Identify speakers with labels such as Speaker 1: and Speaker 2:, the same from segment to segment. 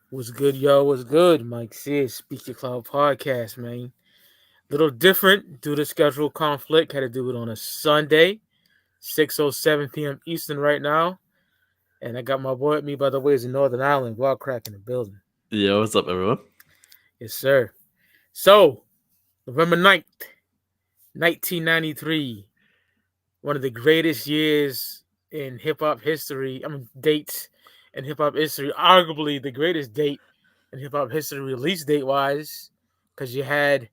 Speaker 1: What's good, yo? What's good? Mike says, Speak Your Cloud Podcast, man. Little different due to schedule conflict. Had to do it on a Sunday, 6:07 p.m. Eastern right now. And I got my boy with me, by the way, is in Northern Ireland, Wild Crack in the building.
Speaker 2: Yo, what's up, everyone?
Speaker 1: Yes, sir. So, November 9th, 1993, one of the greatest years in hip hop history. Dates in hip hop history. Arguably the greatest date in hip hop history, release date wise, because you had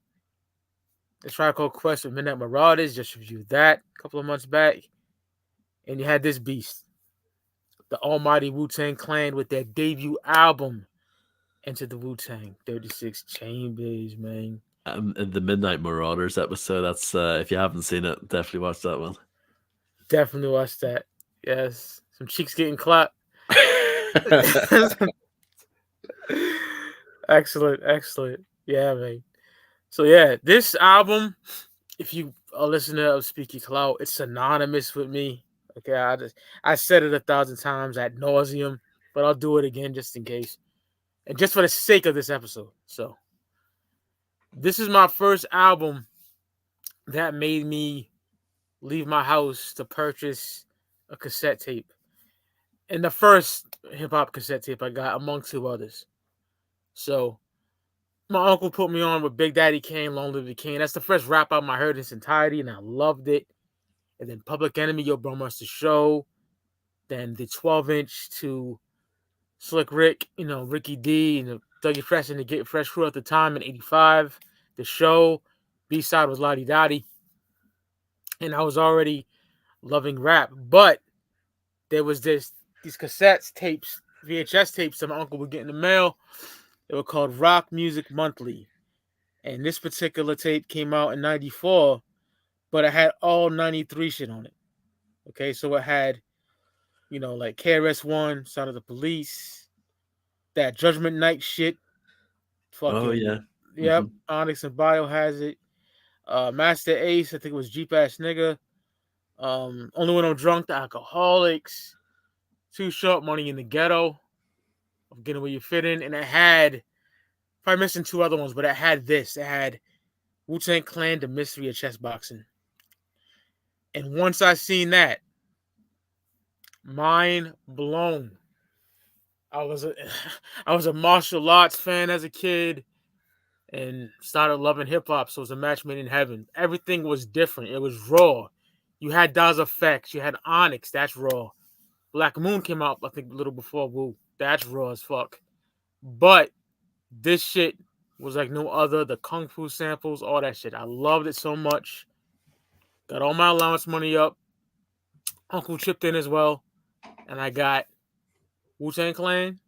Speaker 1: the Tribe Called Quest with Midnight Marauders. Just reviewed that a couple of months back, and you had this beast, the Almighty Wu-Tang Clan, with their debut album, Enter the Wu-Tang 36 Chambers, man.
Speaker 2: The Midnight Marauders episode. That's if you haven't seen it, definitely watch that one.
Speaker 1: Definitely watched that. Yes, some cheeks getting clapped. Excellent, excellent. Yeah, man. So yeah, this album, if you are a listener of Speaky Clout, it's synonymous with me. Okay, I said it 1,000 times ad nauseum, but I'll do it again just in case, and just for the sake of this episode. So this is my first album that made me leave my house to purchase a cassette tape, and the first hip hop cassette tape I got, among two others. So my uncle put me on with Big Daddy Kane, Long Live the King. That's the first rap album I heard in its entirety, and I loved it. And then Public Enemy, Yo Bro Monster Show. Then the 12-inch to Slick Rick, Ricky D, Dougie Fresh and the Get Fresh crew at the time in '85. The Show. B-side was Lottie Dottie. And I was already loving rap. But there was these cassettes, tapes, VHS tapes that my uncle would get in the mail. They were called Rock Music Monthly. And this particular tape came out in '94, but it had all '93 shit on it. Okay, so it had, like KRS-One, Sound of the Police, that Judgment Night shit.
Speaker 2: Oh
Speaker 1: Fucking,
Speaker 2: yeah.
Speaker 1: yep,
Speaker 2: hmm
Speaker 1: Onyx and Biohazard. Master Ace, I think it was Jeep Ass Nigga. Only When I'm Drunk, The Alcoholics. Too Short, Money in the Ghetto. I'm Getting Where You Fit In. And it had, probably missing two other ones, but it had this. It had Wu-Tang Clan, The Mystery of Chess Boxing. And once I seen that, mind blown. I was a I was a martial arts fan as a kid and started loving hip hop. So it was a match made in heaven. Everything was different. It was raw. You had Daz Effects. You had Onyx. That's raw. Black Moon came out, I think, a little before Wu. That's raw as fuck. But this shit was like no other. The Kung Fu samples, all that shit. I loved it so much. Got all my allowance money up. Uncle chipped in as well. And I got Wu-Tang Clan,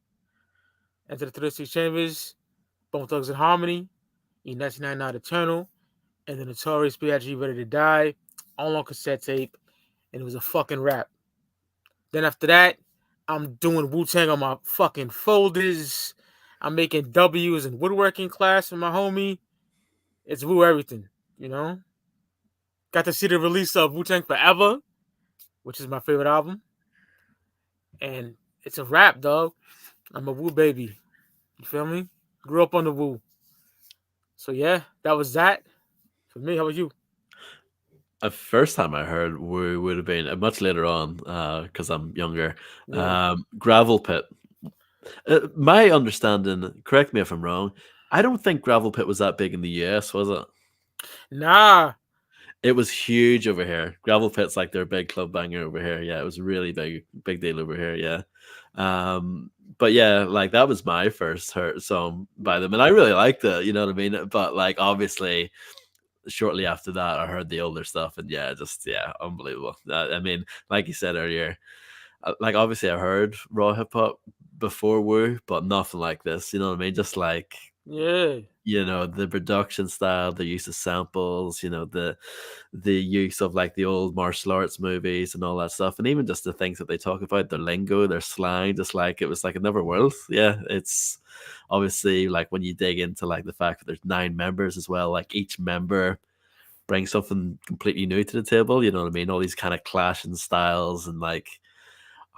Speaker 1: Enter the 36 Chambers, Bone Thugs and Harmony, E1999 Eternal, and the Notorious B.I.G. Ready to Die, all on cassette tape, and it was a fucking rap. Then after that, I'm doing Wu-Tang on my fucking folders. I'm making W's in woodworking class with my homie. It's Wu everything, you know? Got to see the release of Wu-Tang Forever, which is my favorite album. And it's a rap, dog. I'm a Wu baby. You feel me? Grew up on the Wu. So yeah, that was that for me. How about you?
Speaker 2: The first time I heard would have been much later on, because I'm younger.
Speaker 1: Yeah.
Speaker 2: Gravel Pit. My understanding, correct me if I'm wrong. I don't think Gravel Pit was that big in the US, was it?
Speaker 1: Nah.
Speaker 2: It was huge over here. Gravel Pit's like their big club banger over here. Yeah, it was a really big deal over here. Yeah. But yeah, like that was my first heard song by them, and I really liked it. You know what I mean? But like, obviously, shortly after that, I heard the older stuff, and yeah, unbelievable. I mean, like you said earlier, like obviously I heard raw hip hop before Wu, but nothing like this. You know what I mean? Just like,
Speaker 1: Yeah.
Speaker 2: the production style, the use of samples, the use of like the old martial arts movies and all that stuff, and even just the things that they talk about, their lingo, their slang, just like it was like another world. Yeah, it's obviously like when you dig into like the fact that there's 9 members as well, like each member brings something completely new to the table. You know what I mean? All these kind of clashing styles and like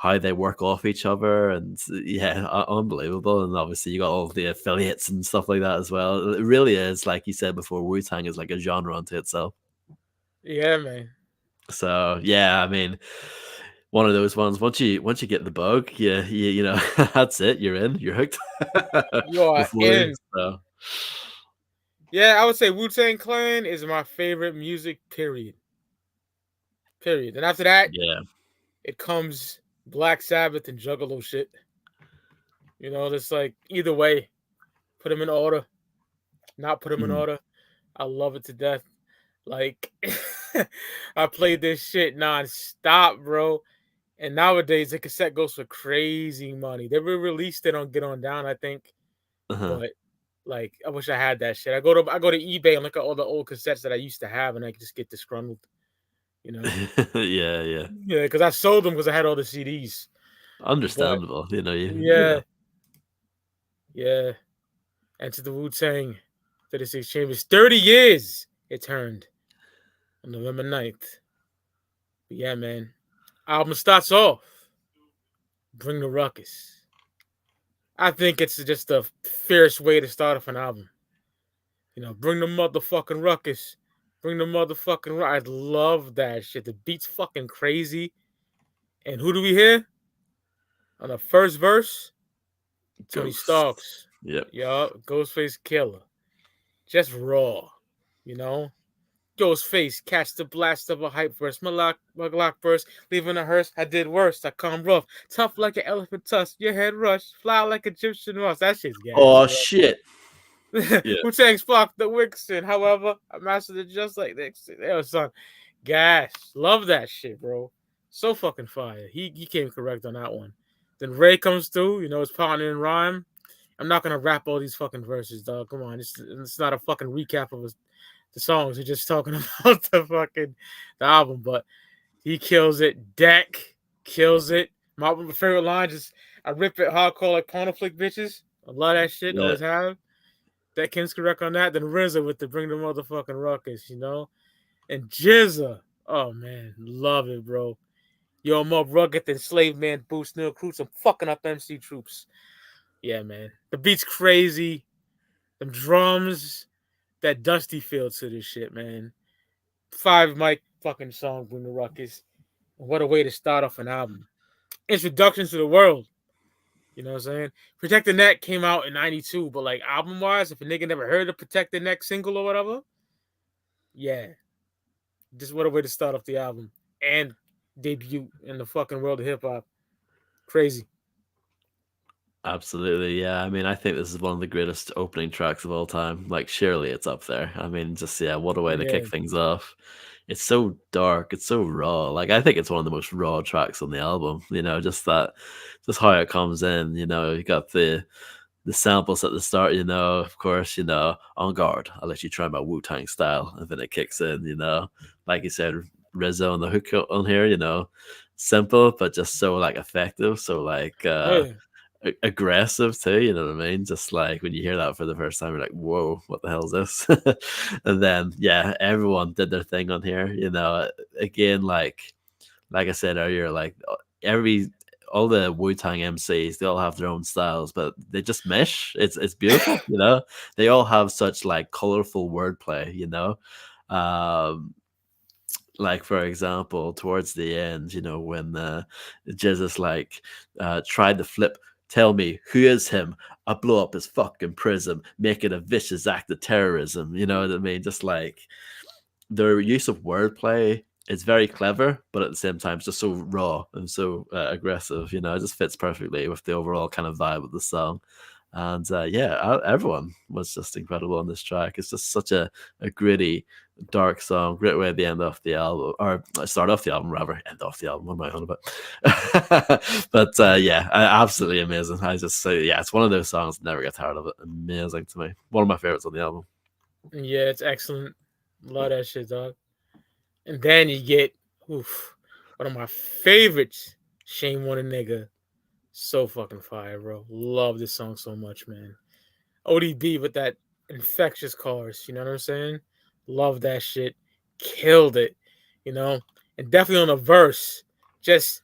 Speaker 2: how they work off each other, and yeah, unbelievable. And obviously, you got all the affiliates and stuff like that as well. It really is, like you said before, Wu Tang is like a genre unto itself.
Speaker 1: Yeah, man.
Speaker 2: So yeah, I mean, one of those ones. Once you get the bug, you know, that's it. You're in. You're hooked.
Speaker 1: You are
Speaker 2: Before
Speaker 1: in.
Speaker 2: so
Speaker 1: Yeah, I would say Wu-Tang Clan is my favorite music, period. Period. And after that,
Speaker 2: yeah.
Speaker 1: it comes Black Sabbath and Juggalo shit. You know, it's like either way, put them in order, not put them in
Speaker 2: Mm,
Speaker 1: order. I love it to death. Like, I played this shit non-stop, bro. And nowadays, the cassette goes for crazy money. They re-released it on Get On Down, I think.
Speaker 2: uh-huh.
Speaker 1: But like, I wish I had that shit. I go to eBay and look at all the old cassettes that I used to have, and I just get disgruntled. You know,
Speaker 2: Yeah, yeah.
Speaker 1: yeah, because I sold them because I had all the CDs. But
Speaker 2: Understandable. You know, you
Speaker 1: yeah,
Speaker 2: know.
Speaker 1: yeah. And to the Wu Tang 36 Chambers, 30 years it turned on November 9th. But yeah, man. Album starts off. Bring the ruckus. I think it's just a fierce way to start off an album. You know, bring the motherfucking ruckus. Bring the motherfucking ruckus. I love that shit. The beat's fucking crazy. And who do we hear? On the first verse, Tony
Speaker 2: Ghost.
Speaker 1: Starks.
Speaker 2: Yep.
Speaker 1: Yup, Ghostface Killer. Just raw. You know? Ghostface catch the blast of a hype verse. My Glock burst, leaving a hearse. I did worse. I come rough, tough like an elephant tusk. Your head rush, fly like Egyptian moss. That shit's gas,
Speaker 2: Oh
Speaker 1: bro.
Speaker 2: shit. Yeah.
Speaker 1: Wu-Tang Spark the Wixen. However, I mastered it just like Nixon. Yo, son, gas. Love that shit, bro. So fucking fire. He came correct on that one. Then Ray comes through. You know, his partner in rhyme. I'm not gonna rap all these fucking verses, dog. Come on, it's not a fucking recap of the songs. We're just talking about the album, but he kills it. Deck kills it. My favorite line is I rip it hardcore like porno flick bitches. I love that shit.
Speaker 2: Yeah.
Speaker 1: Always have. That Kim's correct on that. Then RZA with the bring the motherfucking ruckus, you know? And Jizza. Oh man, love it, bro. Yo, I'm more rugged than slave man boots, Neil Cruz. I'm fucking up MC troops. Yeah, man. The beat's crazy. Them drums, that dusty feel to this shit, man. 5 mic fucking song, Bring the Ruckus. What a way to start off an album. Introduction to the world. You know what I'm saying? Protect the Neck came out in 92, but like album wise, if a nigga never heard of Protect the Neck single or whatever, yeah. Just what a way to start off the album and debut in the fucking world of hip hop. Crazy.
Speaker 2: Absolutely, yeah. I mean, I think this is one of the greatest opening tracks of all time. Like, surely it's up there. I mean, just yeah, what a way to
Speaker 1: Yeah.
Speaker 2: kick things off. It's so dark, it's so raw. Like, I think it's one of the most raw tracks on the album. You know, just that, just how it comes in. You know, you got the samples at the start. You know, of course, you know, on guard. I'll let you try my Wu Tang style, and then it kicks in. You know, like you said, Rizzo on the hook on here. You know, simple but just so like effective. So like.
Speaker 1: Oh yeah.
Speaker 2: Aggressive too, you know what I mean? Just like when you hear that for the first time, you're like, "Whoa, what the hell is this?" And then, yeah, everyone did their thing on here. You know, again, like I said earlier, like every all the Wu Tang MCs, they all have their own styles, but they just mesh. It's beautiful, you know. They all have such like colorful wordplay, you know. Um, like for example, towards the end, you know, when Jesus like tried to flip, tell me who is him? I blow up his fucking prism, make it a vicious act of terrorism. You know what I mean? Just like their use of wordplay is very clever, but at the same time, it's just so raw and so aggressive. You know, it just fits perfectly with the overall kind of vibe of the song. And yeah, everyone was just incredible on this track. It's just such a gritty, dark song. Great way to end off the album, or start off the album, rather. End off the album. What am I on about? But yeah, absolutely amazing. I just say, yeah, it's one of those songs. Never get tired of it. Amazing to me. One of my favorites on the album.
Speaker 1: Yeah, it's excellent. Love that shit, dog. And then you get one of my favorites, Shame on a Nigga. So fucking fire, bro. Love this song so much, man. ODB with that infectious chorus, you know what I'm saying? Love that shit. Killed it, you know? And definitely on the verse, just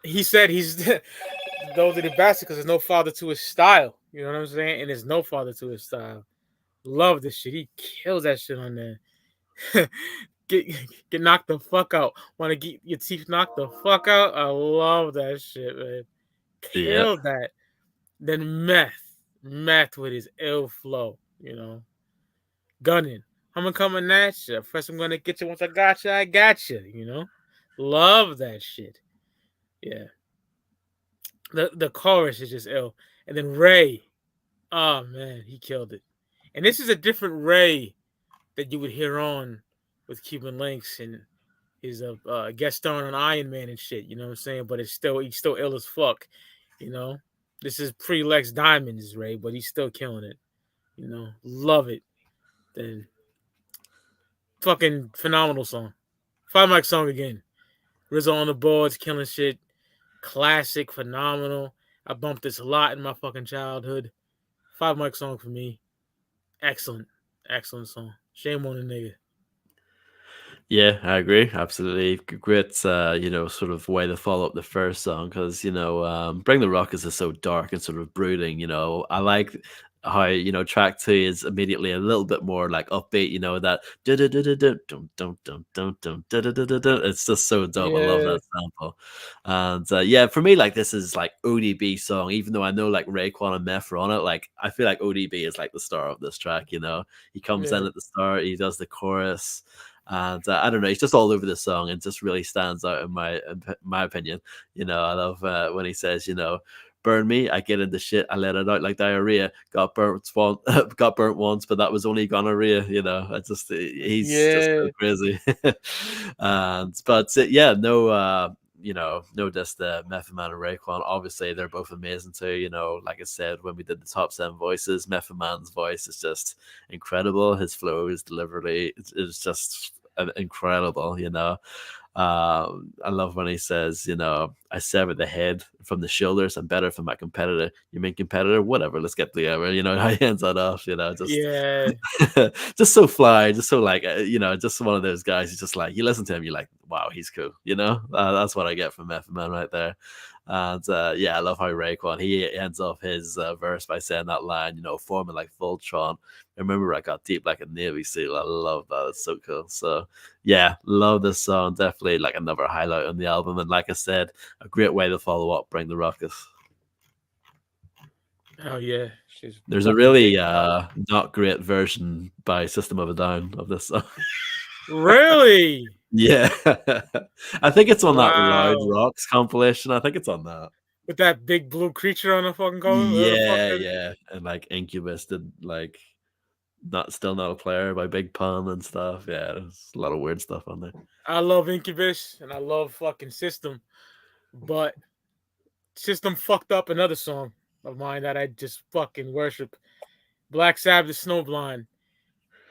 Speaker 1: he said he's those are the bastard because there's no father to his style. You know what I'm saying? And there's no father to his style. Love this shit. He kills that shit on there. get get knocked the fuck out. Want to get your teeth knocked the fuck out? I love that shit, man.
Speaker 2: Yeah.
Speaker 1: Killed that. Then meth with his ill flow. You know, gunning. I'm coming at you. First, I'm gonna get you. Once I got you, I got you. You know, love that shit. Yeah, the chorus is just ill. And then Ray, oh man, he killed it. And this is a different Ray that you would hear on with Cuban Links and his guest starring on Iron Man and shit. You know what I'm saying? But he's still ill as fuck. You know, this is pre Lex Diamonds Ray, but he's still killing it. You know, love it. Then fucking phenomenal song. Five Mike song again. Rizzo on the boards, killing shit. Classic, phenomenal. I bumped this a lot in my fucking childhood. Five Mike song for me. Excellent. Excellent song. Shame on the nigga.
Speaker 2: Yeah, I agree. Absolutely. Great, sort of way to follow up the first song because, Bring the Ruckus is so dark and sort of brooding. I like how, track two is immediately a little bit more like upbeat, that it's just so dope. I love
Speaker 1: Yeah,
Speaker 2: that sample. And yeah, for me, like this is like ODB song, even though I know like Raekwon and Meth are on it, like I feel like ODB is like the star of this track. He comes in
Speaker 1: yeah,
Speaker 2: at the start, he does the chorus. And I don't know, he's just all over the song and just really stands out in my opinion. I love when he says, burn me, I get into shit, I let it out like diarrhea. Got burnt once, got burnt once, but that was only gonorrhea. He's just so
Speaker 1: yeah,
Speaker 2: crazy. And but yeah, no. No diss to Method Man and Raekwon. Obviously, they're both amazing too. Like I said, when we did the top 7 voices, Method Man's voice is just incredible. His flow, his delivery is just incredible. I love when he says, I severed the head from the shoulders. I'm better for my competitor. You mean competitor? Whatever. Let's get together. How he ends that off. Just
Speaker 1: yeah,
Speaker 2: just so fly, just so like just one of those guys. Who's just like you listen to him, you're like, wow, he's cool. That's what I get from Method Man right there. And yeah, I love how Raekwon he ends off his verse by saying that line, forming like Voltron. Remember, I got deep like a Navy SEAL. I love that. It's so cool. So yeah, love this song. Definitely like another highlight on the album. And like I said, a great way to follow up Bring the Ruckus.
Speaker 1: oh yeah, she's
Speaker 2: There's a
Speaker 1: fucking big
Speaker 2: really
Speaker 1: dog.
Speaker 2: not great version by System of a Down of this song.
Speaker 1: Really?
Speaker 2: Yeah. I think it's on that Loud
Speaker 1: Wow.
Speaker 2: Rocks compilation. I think it's on that.
Speaker 1: With that big blue creature on the fucking cover,
Speaker 2: Yeah,
Speaker 1: fucking.
Speaker 2: yeah. And like Incubus did like not a player by Big Pun and stuff. Yeah, there's a lot of weird stuff on there.
Speaker 1: I love Incubus and I love fucking System, but System fucked up another song of mine that I just fucking worship. Black Sabbath, Snowblind.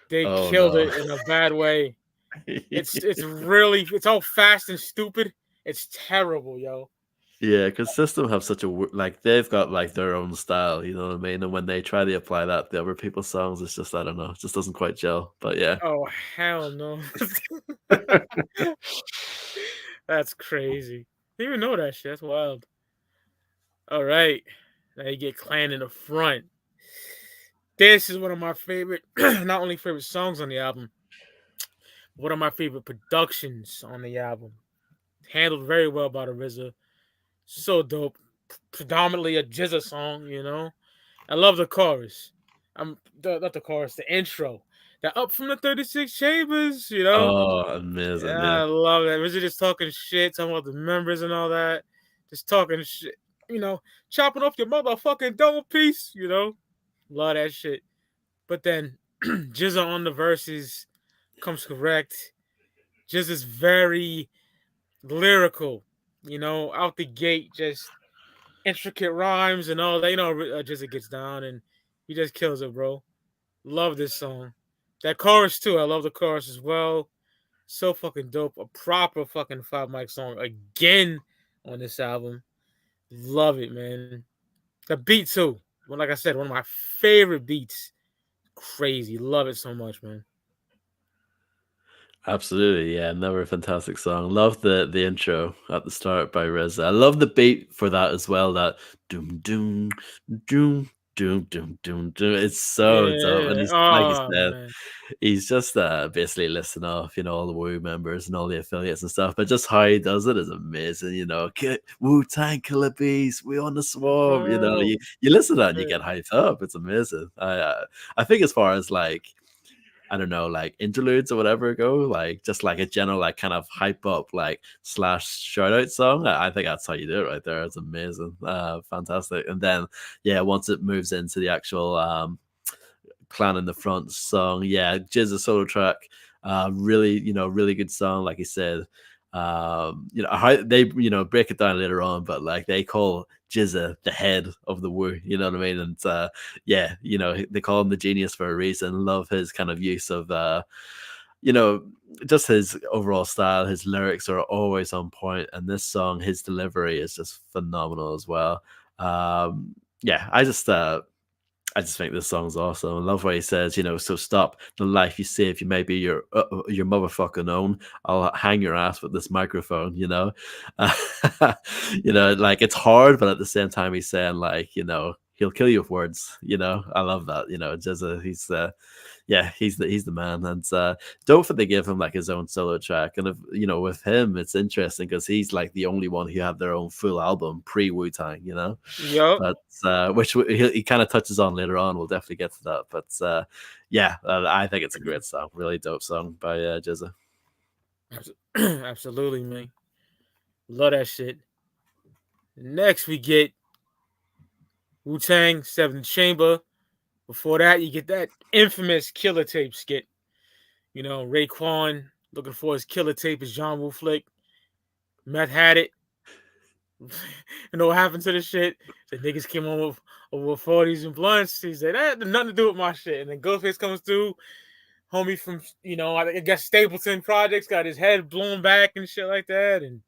Speaker 1: They
Speaker 2: Oh
Speaker 1: killed
Speaker 2: no.
Speaker 1: it in a bad way. It's all fast and stupid. It's terrible, yo.
Speaker 2: Yeah, because System have such a like they've got like their own style, you know what I mean? And when they try to apply that to other people's songs, it's just I don't know, it just doesn't quite gel. But yeah.
Speaker 1: Oh hell no. That's crazy. Didn't even know that shit. That's wild. All right. Now you get Clan in the front. This is one of my favorite, not only favorite songs on the album, but one of my favorite productions on the album. Handled very well by the RZA. So dope. Predominantly a Jizza song, you know. I love the chorus. Not the chorus, the intro. That up from the 36 chambers, you know.
Speaker 2: Oh, amazing,
Speaker 1: Yeah,
Speaker 2: yeah.
Speaker 1: I love that. RZA just talking shit, talking about the members and all that. Just talking shit, chopping off your motherfucking double piece, Love that shit. But then Jizza on the verses comes correct. Jizza's very lyrical, out the gate, just intricate rhymes and all that. Jizza gets down and he just kills it, bro. Love this song. That chorus too. I love the chorus as well. So fucking dope. A proper fucking Five Mic song again on this album. Love it, man. The beat too. Well, like I said, one of my favorite beats. Crazy. Love it so much, man.
Speaker 2: Absolutely, yeah, another fantastic song. Love the intro at the start by RZA. I love the beat for that as well. That doom doom doom doom doom doom doom. It's so dope, and
Speaker 1: Yeah.
Speaker 2: he's like you
Speaker 1: Oh
Speaker 2: said,
Speaker 1: man.
Speaker 2: he's just basically listing off, all the Wu members and all the affiliates and stuff. But just how he does it is amazing. Wu-Tang Killer Bees, we on the swarm.
Speaker 1: Oh,
Speaker 2: You listen to that and you
Speaker 1: yeah.
Speaker 2: get hyped up. It's amazing. I think as far as like I don't know, like interludes or whatever go, like just like a general like kind of hype up like slash shout out song. I think that's how you do it right there. It's amazing. Fantastic. And then yeah, once it moves into the actual Clan in the Front song. Yeah, Jizz a solo track. Really, really good song, like you said. How they, break it down later on, but like they call Jizza the head of the Wu, you know what I mean? And yeah, they call him the genius for a reason. Love his kind of use of you know, just his overall style, his lyrics are always on point, and this song, his delivery is just phenomenal as well. Yeah, I just think this song's awesome. I love what he says, so stop the life you save. You may be your motherfucking own. I'll hang your ass with this microphone. Uh, like it's hard, but at the same time, he's saying like, he'll kill you with words. I love that. Just he's yeah, he's the man, and don't think they give him like his own solo track. And if with him, it's interesting because he's like the only one who had their own full album pre Wu-Tang.
Speaker 1: Yup.
Speaker 2: But which he kind of touches on later on. We'll definitely get to that. But yeah, I think it's a great song, really dope song by Jizza.
Speaker 1: Absolutely, man. Love that shit. Next, we get Wu Tang, Seventh Chamber. Before that, you get that infamous Killer Tape skit. Raekwon looking for his Killer Tape, his John Woo flick. Meth had it. What happened to the shit? The niggas came on with 40s and blunts. He said, that had nothing to do with my shit. And then Ghostface comes through. Homie from, I guess Stapleton Projects got his head blown back and shit like that. And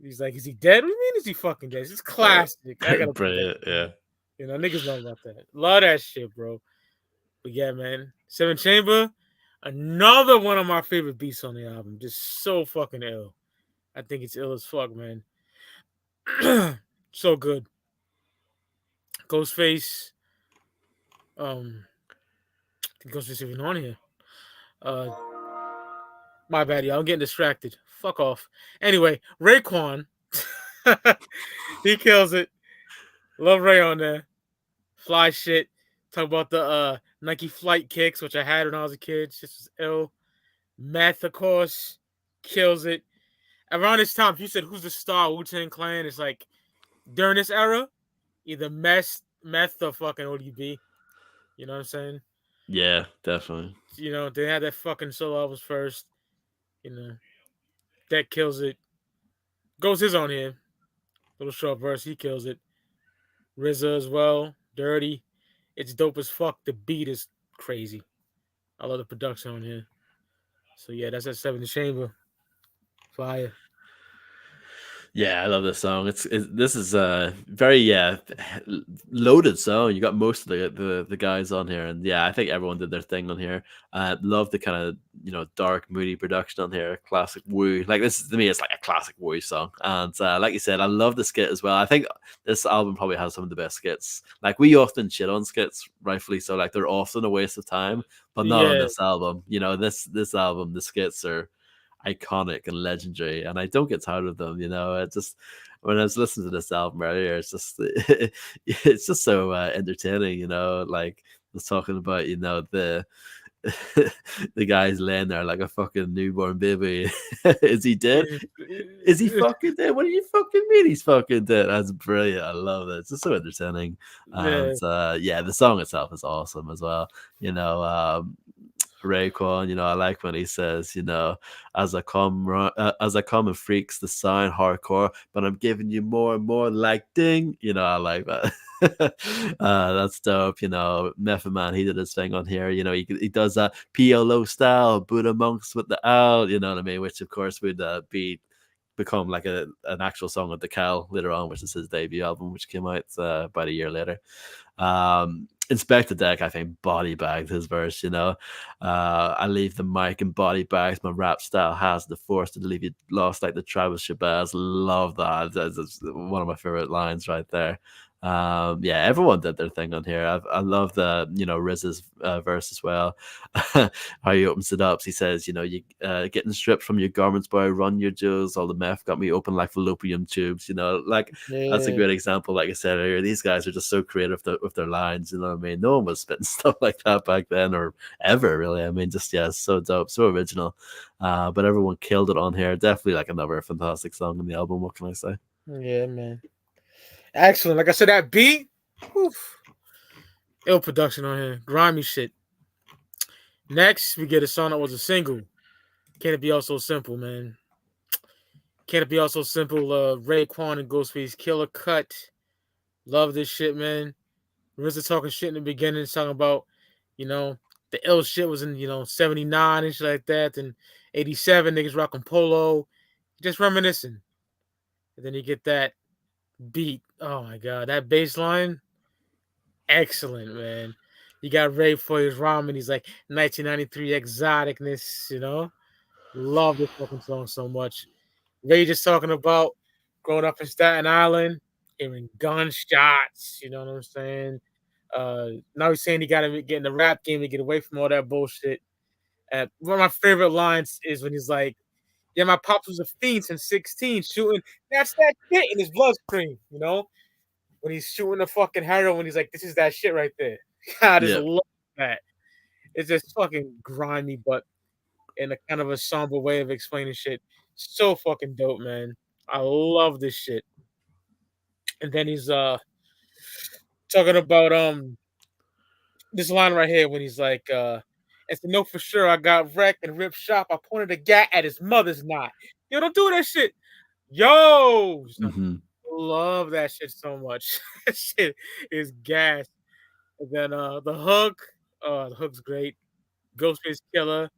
Speaker 1: he's like, is he dead? What do you mean is he fucking dead? It's classic. I gotta put that.
Speaker 2: Brilliant, yeah.
Speaker 1: Niggas know about that. Love that shit, bro. But yeah, man. Seven Chamber, another one of my favorite beats on the album. Just so fucking ill. I think it's ill as fuck, man. So good. Ghostface. I think Ghostface even on here. Uh, my bad, y'all. I'm getting distracted. Fuck off. Anyway, Raekwon. He kills it. Love Ray on there. Fly shit. Talk about the Nike flight kicks, which I had when I was a kid. Just was ill. Meth, of course, kills it. Around this time, if you said who's the star Wu-Tang Clan, it's like during this era, either Meth or fucking ODB. You know what I'm saying?
Speaker 2: Yeah, definitely.
Speaker 1: They had that fucking solo albums first. That kills it. Goes his on here. Little short verse, he kills it. RZA as well. Dirty. It's dope as fuck. The beat is crazy. I love the production on here. So yeah, that's at Seventh Chamber. Fire.
Speaker 2: Yeah, I love this song. This is a very loaded song. You got most of the guys on here, and yeah, I think everyone did their thing on here. Love the kind of dark, moody production on here. Classic Wu. Like this to me, it's like a classic Wu song. And like you said, I love the skit as well. I think this album probably has some of the best skits. Like we often shit on skits, rightfully so. Like they're often a waste of time, but not on
Speaker 1: Yeah.
Speaker 2: this album. This album, the skits are iconic and legendary, and I don't get tired of them. It just when I was listening to this album earlier, it's just it's just so entertaining. Like I was talking about, the the guy's laying there like a fucking newborn baby. Is he dead? Is he fucking dead? What do you fucking mean he's fucking dead? That's brilliant. I love it. It's just so entertaining. And
Speaker 1: Yeah.
Speaker 2: yeah, the song itself is awesome as well. Raekwon, I like when he says, as I come and freaks the sign hardcore, but I'm giving you more and more like ding. I like that. That's dope. Method Man, he did his thing on here. He does that PLO style, Buddha monks with the owl. You know what I mean? Which of course would be become like an actual song with the Cal later on, which is his debut album, which came out about a year later. Inspector Deck, I think, body bagged his verse, you know. I leave the mic in body bags. My rap style has the force to leave you lost like the tribe of Shabazz. Love that. That's one of my favorite lines right there. Yeah, everyone did their thing on here. I love the, you know, Riz's verse as well. How he opens it up. He says, you know, you getting stripped from your garments, boy, run your jewels. All the meth got me open like fallopian tubes. You know, like that's a
Speaker 1: Yeah,
Speaker 2: great example. Like I said earlier, these guys are just so creative with their lines. You know what I mean? No one was spitting stuff like that back then or ever really. I mean, just yeah, so dope, so original. But everyone killed it on here. Definitely like another fantastic song on the album. What can I say?
Speaker 1: yeah, man. Excellent. Like I said, that beat, oof, ill production on here, grimy shit. Next, we get a song that was a single. Can it be all so simple, man? Can it be all so simple? Raekwon and Ghostface Killer cut. Love this shit, man. RZA talking shit in the beginning, talking about, you know, the ill shit was in, 79 and shit like that. And 87, niggas rocking polo. Just reminiscing. And then you get that beat. Oh my god, that bass line, excellent, man. You got Ray for his rhyme, and he's like 1993 exoticness, Love this fucking song so much. Ray just talking about growing up in Staten Island, hearing gunshots, you know what I'm saying? Now he's saying he got to get in the rap game to get away from all that bullshit. One of my favorite lines is when he's like, "Yeah, my pops was a fiend since 16, shooting. That's that shit in his bloodstream." When he's shooting the fucking heroin, he's like, "This is that shit right there." I just
Speaker 2: Yeah.
Speaker 1: love that. It's just fucking grimy, but in a kind of a somber way of explaining shit. So fucking dope, man. I love this shit. And then he's talking about this line right here when he's like and to know for sure I got wrecked and ripped shop. I pointed a gat at his mother's knot. Yo, don't do that shit. Yo, son,
Speaker 2: Hmm.
Speaker 1: love that shit so much. That shit is gas. And then the hook's great. Ghostface Killer,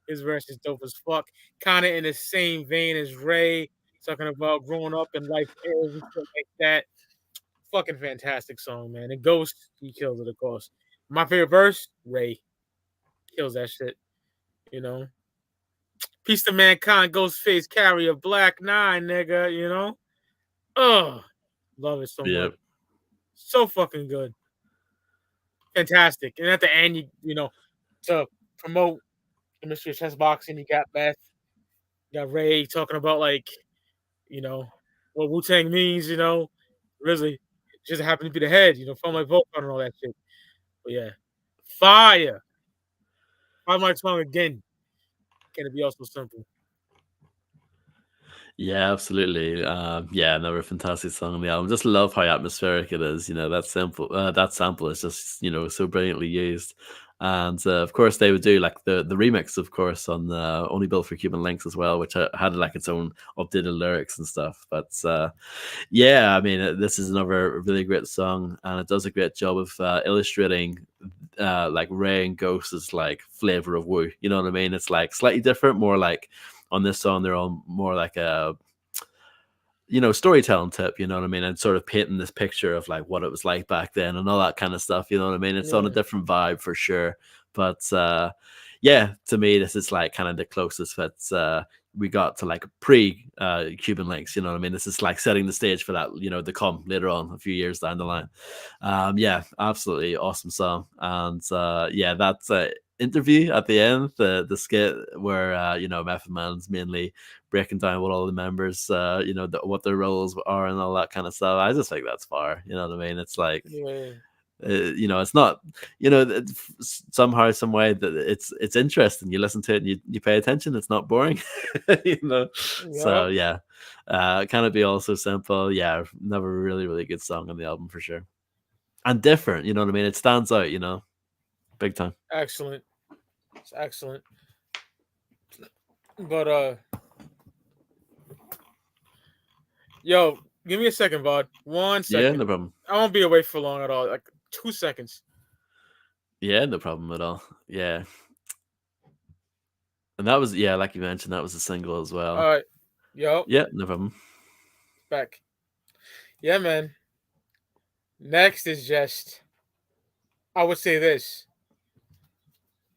Speaker 1: his verse is dope as fuck. Kind of in the same vein as Ray, talking about growing up in life errors and shit like that. Fucking fantastic song, man. And Ghost, he kills it, of course. My favorite verse, Ray kills that shit. You know, peace to mankind, Ghostface, carry a black nine, nigga. Ugh, love it so
Speaker 2: Yeah.
Speaker 1: much. So fucking good, fantastic. And at the end, to promote the mystery of chess boxing, you got Beth, you got Ray talking about like you know what Wu-Tang means. Really just happened to be the head. From my vote and all that shit. But yeah, fire. Fire my tongue again. Can it be also simple?
Speaker 2: Yeah, absolutely. Yeah, another fantastic song on the album. Just love how atmospheric it is. You know, that sample is just so brilliantly used. And of course, they would do like the remix, of course, on Only Built for Cuban Links as well, which had like its own updated lyrics and stuff. But yeah, I mean, this is another really great song, and it does a great job of illustrating like Ray and Ghost's like flavor of Wu. You know what I mean? It's like slightly different, more like on this song they're on more like a storytelling tip, you know what I mean, and sort of painting this picture of like what it was like back then and all that kind of stuff, you know what I mean. It's on a
Speaker 1: Yeah,
Speaker 2: different vibe for sure, but yeah, to me this is like kind of the closest that we got to like pre Cuban Links, you know what I mean. This is like setting the stage for that, to come later on a few years down the line. Yeah, absolutely awesome song. And yeah, that's interview at the end, the skit where Method Man's mainly breaking down what all the members what their roles are and all that kind of stuff. I just think that's far, you know what I mean. It's like
Speaker 1: yeah,
Speaker 2: it's not, somehow some way that it's interesting. You listen to it and you pay attention. It's not boring. you know
Speaker 1: yep.
Speaker 2: so yeah, Can It Be Also Simple? Yeah, another really really good song on the album for sure, and different, you know what I mean. It stands out, big time.
Speaker 1: Excellent. It's excellent. But yo, give me a second, bud. One
Speaker 2: Yeah,
Speaker 1: second.
Speaker 2: no problem.
Speaker 1: I won't be away for long at all. Like 2 seconds.
Speaker 2: Yeah, no problem at all. Yeah, and that was, yeah, like you mentioned, that was a single as
Speaker 1: All
Speaker 2: well.
Speaker 1: right. Yo,
Speaker 2: Yeah, no problem.
Speaker 1: back. Yeah, man. Next is just, I would say this,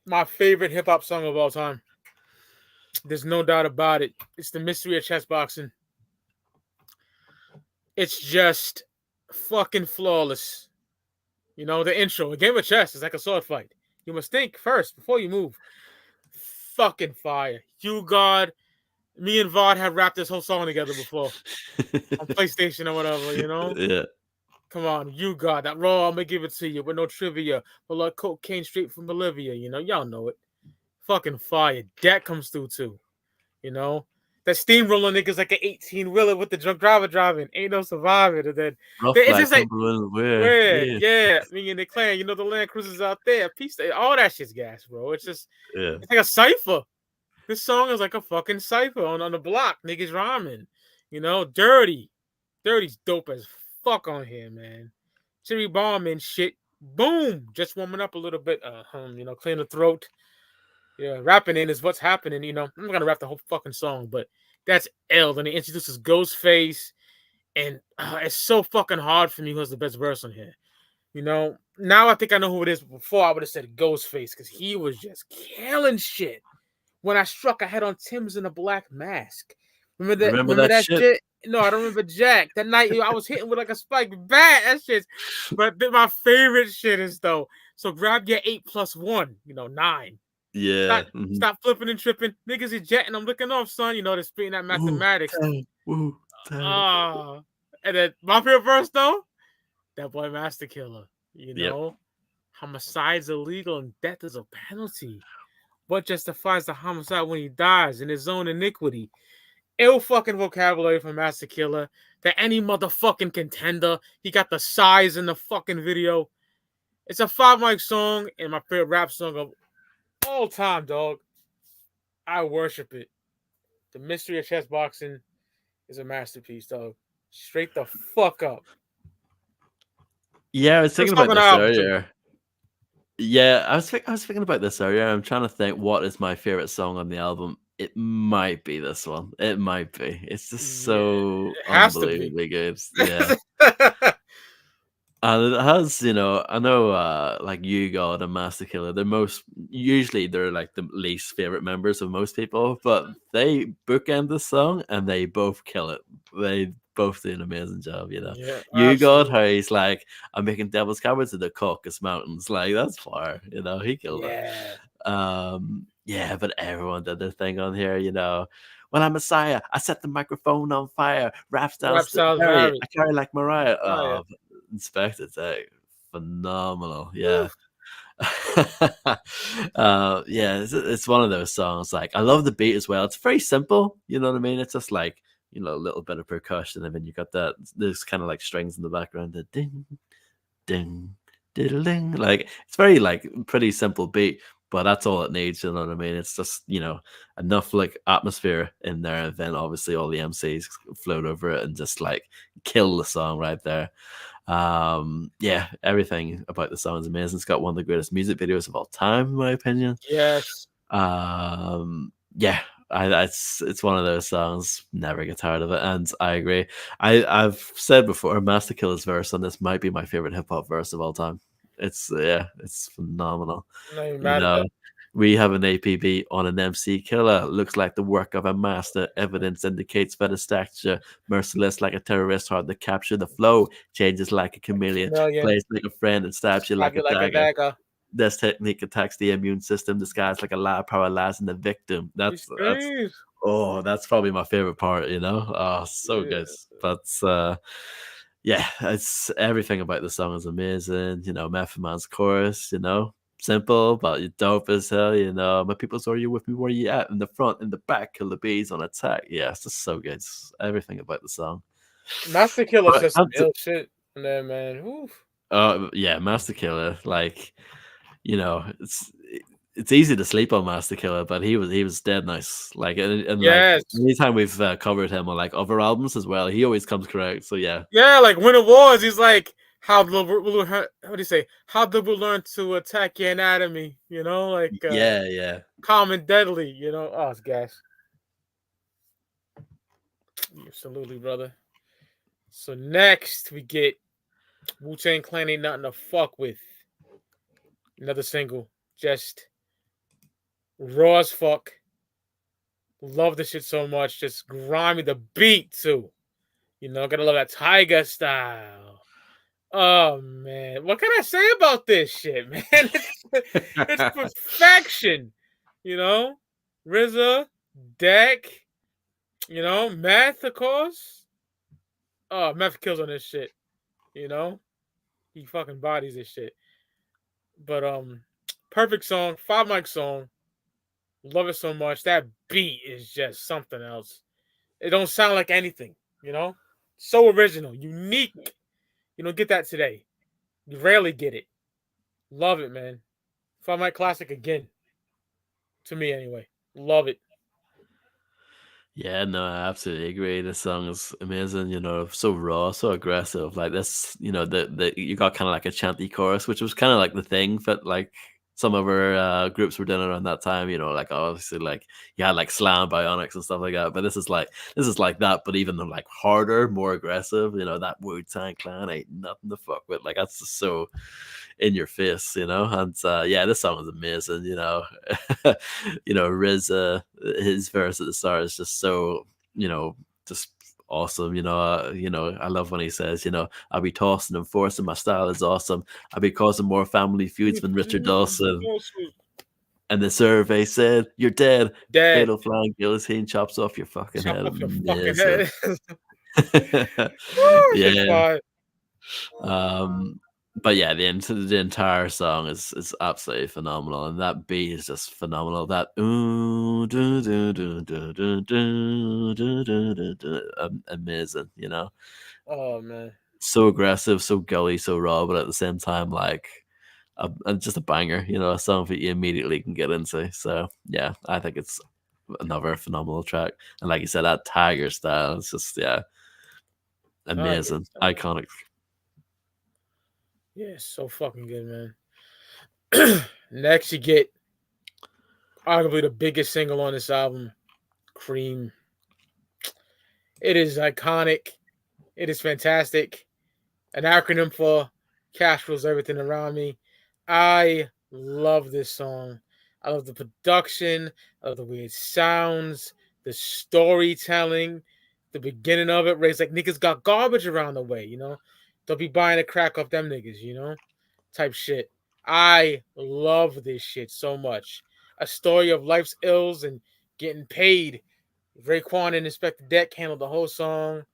Speaker 1: my favorite hip hop song of all time. There's no doubt about it. It's the Mystery of Chess Boxing. It's just fucking flawless. You know, the intro, a game of chess is like a sword fight. You must think first before you move. Fucking fire. You God, me and Vod have rapped this whole song together before on PlayStation or whatever, you know?
Speaker 2: Yeah.
Speaker 1: Come on, you God, that raw, I'm gonna give it to you with no trivia. But like cocaine straight from Bolivia, you know, y'all know it. Fucking fire. That comes through too, you know? That steamroller nigga's like an 18 wheeler with the drunk driver driving. Ain't no surviving. And then
Speaker 2: Rough
Speaker 1: it's
Speaker 2: like
Speaker 1: just like,
Speaker 2: Cumberland, where?
Speaker 1: where?
Speaker 2: Yeah.
Speaker 1: Yeah, me and the clan, you know, the Land Cruisers out there. Peace, all that shit's gas, bro. It's just,
Speaker 2: Yeah.
Speaker 1: it's like a cipher. This song is like a fucking cipher on the block. Niggas rhyming. You know, dirty. Dirty's dope as fuck on here, man. Cherry bomb and shit. Boom. Just warming up a little bit. You know, clear the throat. Yeah, rapping in is what's happening. You know, I'm not gonna rap the whole fucking song, but that's L. Then he introduces Ghostface, and it's so fucking hard for me who's the best verse on here. You know, now I think I know who it is. But before I would have said Ghostface because he was just killing shit. When I struck, I had on Tim's in a black mask. Remember that?
Speaker 2: Remember
Speaker 1: Remember
Speaker 2: that
Speaker 1: that
Speaker 2: shit?
Speaker 1: shit? No, I don't remember Jack. That night I was hitting with like a spike bat. That shit. But my favorite shit is though. So grab your 8+1. You know, 9.
Speaker 2: Yeah. Mhm.
Speaker 1: Stop flipping and tripping. Niggas is jetting. I'm looking off, son. You know, they're speaking that mathematics.
Speaker 2: Wu-Tang, Wu-Tang.
Speaker 1: Ah. And then my favorite verse though, that boy Master Killer. You
Speaker 2: Yep.
Speaker 1: know, homicide's illegal and death is a penalty. What justifies the homicide when he dies in his own iniquity? Ill fucking vocabulary from Master Killer. To any motherfucking contender. He got the size in the fucking video. It's a 5 mic song and my favorite rap song of all time, dog. I worship it. The Mystery of Chess Boxing is a masterpiece, dog. Straight the fuck up.
Speaker 2: Yeah, I was
Speaker 1: Let's
Speaker 2: thinking
Speaker 1: talk
Speaker 2: about
Speaker 1: on the
Speaker 2: this
Speaker 1: album too.
Speaker 2: earlier. Yeah, I was thinking about this earlier. I'm trying to think what is my favorite song on the album. It might be this one. It might be. It's just
Speaker 1: Yeah,
Speaker 2: so
Speaker 1: it has to be.
Speaker 2: unbelievably good. Yeah. And it has, I know like You God and Master Killer, they're like the least favorite members of most people, but they bookend the song and they both kill it. They both do an amazing job.
Speaker 1: Yeah,
Speaker 2: You God,
Speaker 1: absolutely.
Speaker 2: how he's like, I'm making devil's cowards of the Caucasus Mountains, like that's fire, he killed it.
Speaker 1: Yeah.
Speaker 2: Yeah, but everyone did their thing on here. When I'm Messiah, I set the microphone on fire. Rap
Speaker 1: Rap
Speaker 2: styles
Speaker 1: styles
Speaker 2: vary.
Speaker 1: vary.
Speaker 2: I carry like Mariah.
Speaker 1: Oh yeah.
Speaker 2: Oh, Inspector Tech, phenomenal.
Speaker 1: Woo.
Speaker 2: Yeah. Yeah, it's one of those songs. Like, I love the beat as well. It's very simple. You know what I mean? It's just like, a little bit of percussion, and then you got there's kind of like strings in the background. The ding, ding, diddle ding. Like, it's very like pretty simple beat, but that's all it needs. You know what I mean? It's just enough like atmosphere in there, and then obviously all the MCs float over it and just like kill the song right there. Yeah, everything about the song is amazing. It's got one of the greatest music videos of all time, in my opinion.
Speaker 1: Yes.
Speaker 2: Yeah, it's one of those songs. Never get tired of it, and I agree. I've said before, Master Killer's verse on this might be my favorite hip hop verse of all time. It's phenomenal.
Speaker 1: I'm not even
Speaker 2: You
Speaker 1: mad at
Speaker 2: know,
Speaker 1: that.
Speaker 2: we have an APB on an MC killer. Looks like the work of a master. Evidence indicates better stature. Merciless like a terrorist, hard to capture. The flow changes like a chameleon.
Speaker 1: Chameleon.
Speaker 2: Plays like a friend and stabs you
Speaker 1: Stab
Speaker 2: like a
Speaker 1: you like a
Speaker 2: dagger.
Speaker 1: dagger.
Speaker 2: This technique attacks the immune system, disguised like a lie, paralyzing the victim.
Speaker 1: He screams.
Speaker 2: That's probably my favorite part. Oh, so
Speaker 1: Yeah.
Speaker 2: good. But yeah, it's everything about the song is amazing. Method Man's chorus, simple, but you dope as hell. My people, are you with me? Where you at? In the front, in the back, kill the bees on attack. Yeah, it's just so good. Everything about the song.
Speaker 1: Master Killer
Speaker 2: But
Speaker 1: says some ill shit in there, man. Oof.
Speaker 2: yeah, Master Killer, like, it's easy to sleep on Master Killer, but he was dead nice. Like, and like
Speaker 1: Yes.
Speaker 2: anytime we've covered him on like other albums as well, he always comes correct. So yeah,
Speaker 1: Yeah, like Winter Wars, he's like, how do you say? How did we learn to attack your anatomy? Like
Speaker 2: yeah.
Speaker 1: calm and deadly. Oh, it's gas. Absolutely, brother. So next we get Wu-Tang Clan Ain't Nothing to Fuck With. Another single. Just raw as fuck. Love this shit so much. Just grimy. The beat, too. Gotta love that Tiger style. Oh, man. What can I say about this shit, man? It's perfection. You know? RZA, Deck, Meth, of course. Oh, Meth kills on this shit. You know? He fucking bodies this shit. But perfect song, 5 mic song. Love it so much. That beat is just something else. It don't sound like anything, you know? So original, unique. You don't get that today. You rarely get it. Love it, man. 5 mic classic again. To me anyway. Love it.
Speaker 2: Yeah, no, I absolutely agree. This song is amazing, so raw, so aggressive. Like this, the you got kind of like a chanty chorus, which was kind of like the thing that like some of our groups were doing around that time, like obviously like you had like Slam Bionics and stuff like that. But this is like that, but even like harder, more aggressive, that Wu-Tang Clan ain't nothing to fuck with. Like that's just so in your face, and yeah, this song is amazing, RZA, his verse at the start is just so, just awesome, I love when he says, I'll be tossing and forcing, my style is awesome, I'll be causing more family feuds than Richard Dawson, and the survey said you're dead,
Speaker 1: Dead.
Speaker 2: fatal flying guillotine chops off your fucking
Speaker 1: Chop
Speaker 2: head.
Speaker 1: off your fucking
Speaker 2: Amazing.
Speaker 1: head. Woo, shit's
Speaker 2: Yeah.
Speaker 1: fire.
Speaker 2: Um, but yeah, the entire song is absolutely phenomenal, and that beat is just phenomenal. That ooh, amazing,
Speaker 1: Oh man.
Speaker 2: so aggressive, so gully, so raw, but at the same time, like just a banger, a song that you immediately can get into. So yeah, I think it's another phenomenal track, and like you said, that Tiger style, it's just
Speaker 1: Tiger
Speaker 2: amazing,
Speaker 1: style.
Speaker 2: iconic.
Speaker 1: Yeah, so fucking good, man. Next, you get arguably the biggest single on this album, Cream. It is iconic. It is fantastic. An acronym for Cash Rules Everything Around Me. I love this song. I love the production. I love the way it sounds, the storytelling, the beginning of it. Where it's like niggas got garbage around the way, Don't be buying a crack off them niggas, type shit. I love this shit so much. A story of life's ills and getting paid. Raekwon and Inspector Deck handled the whole song.